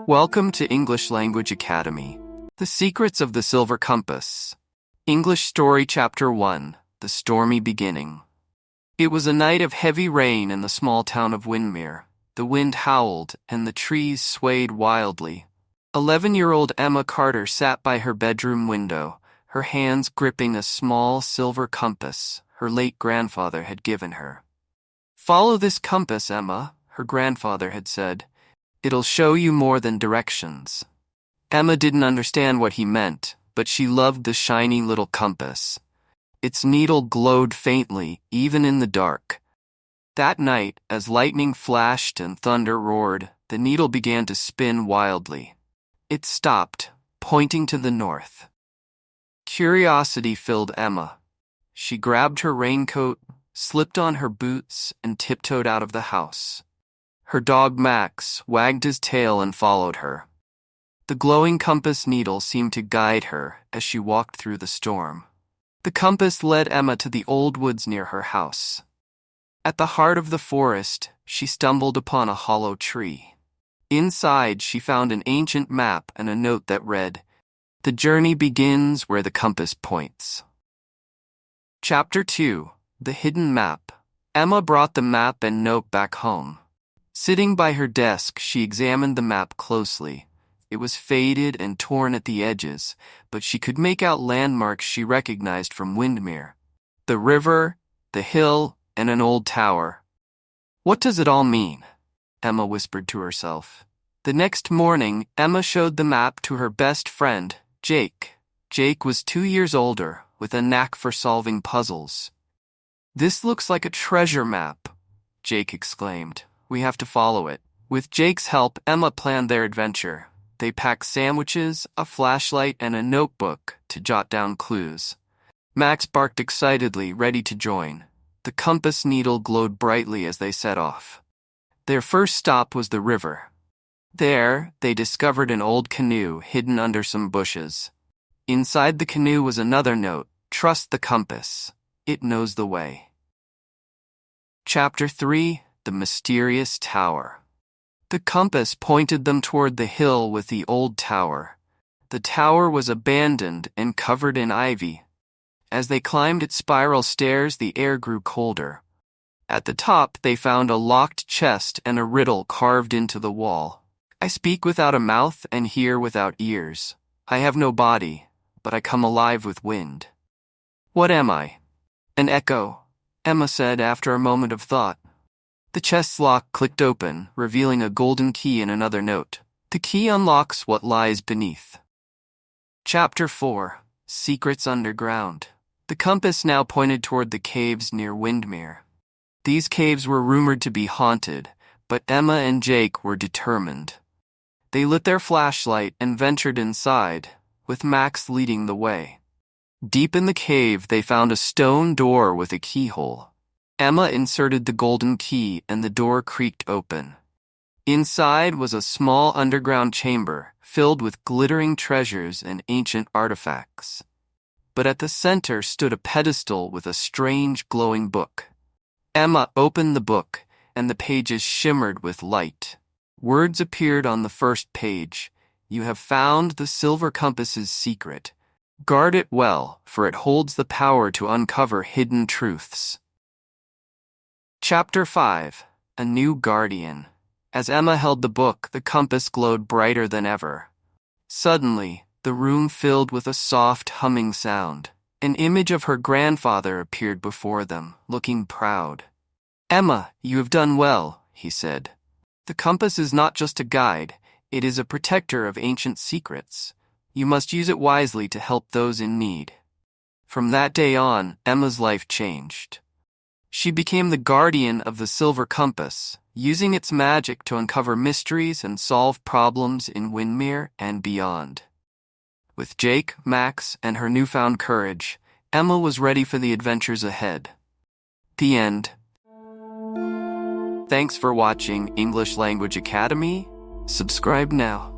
Welcome to English Language Academy. The Secrets of the Silver Compass. English Story Chapter 1. The Stormy Beginning. It was a night of heavy rain in the small town of Windermere. The wind howled, and the trees swayed wildly. 11-year-old Emma Carter sat by her bedroom window, her hands gripping a small silver compass her late grandfather had given her. "Follow this compass, Emma," her grandfather had said. "It'll show you more than directions." Emma didn't understand what he meant, but she loved the shiny little compass. Its needle glowed faintly, even in the dark. That night, as lightning flashed and thunder roared, the needle began to spin wildly. It stopped, pointing to the north. Curiosity filled Emma. She grabbed her raincoat, slipped on her boots, and tiptoed out of the house. Her dog Max wagged his tail and followed her. The glowing compass needle seemed to guide her as she walked through the storm. The compass led Emma to the old woods near her house. At the heart of the forest, she stumbled upon a hollow tree. Inside, she found an ancient map and a note that read, "The journey begins where the compass points." Chapter 2. The Hidden Map. Emma brought the map and note back home. Sitting by her desk, she examined the map closely. It was faded and torn at the edges, but she could make out landmarks she recognized from Windermere. The river, the hill, and an old tower. "What does it all mean?" Emma whispered to herself. The next morning, Emma showed the map to her best friend, Jake. Jake was 2 years older, with a knack for solving puzzles. "This looks like a treasure map," Jake exclaimed. "We have to follow it." With Jake's help, Emma planned their adventure. They packed sandwiches, a flashlight, and a notebook to jot down clues. Max barked excitedly, ready to join. The compass needle glowed brightly as they set off. Their first stop was the river. There, they discovered an old canoe hidden under some bushes. Inside the canoe was another note: "Trust the compass. It knows the way." Chapter 3. The Mysterious Tower. The compass pointed them toward the hill with the old tower. The tower was abandoned and covered in ivy. As they climbed its spiral stairs, the air grew colder. At the top, they found a locked chest and a riddle carved into the wall. "I speak without a mouth and hear without ears. I have no body, but I come alive with wind. What am I?" "An echo," Emma said after a moment of thought. The chest's lock clicked open, revealing a golden key and another note. The key unlocks what lies beneath. Chapter 4. Secrets Underground. The compass now pointed toward the caves near Windermere. These caves were rumored to be haunted, but Emma and Jake were determined. They lit their flashlight and ventured inside, with Max leading the way. Deep in the cave, they found a stone door with a keyhole. Emma inserted the golden key and the door creaked open. Inside was a small underground chamber filled with glittering treasures and ancient artifacts. But at the center stood a pedestal with a strange glowing book. Emma opened the book, and the pages shimmered with light. Words appeared on the first page. "You have found the silver compass's secret. Guard it well, for it holds the power to uncover hidden truths." Chapter 5. A New Guardian. As Emma held the book, the compass glowed brighter than ever. Suddenly, the room filled with a soft humming sound. An image of her grandfather appeared before them, looking proud. "Emma, you have done well," he said. "The compass is not just a guide, it is a protector of ancient secrets. You must use it wisely to help those in need." From that day on, Emma's life changed. She became the guardian of the silver compass, using its magic to uncover mysteries and solve problems in Windermere and beyond. With Jake, Max, and her newfound courage, Emma was ready for the adventures ahead. The end. Thanks for watching English Language Academy. Subscribe now.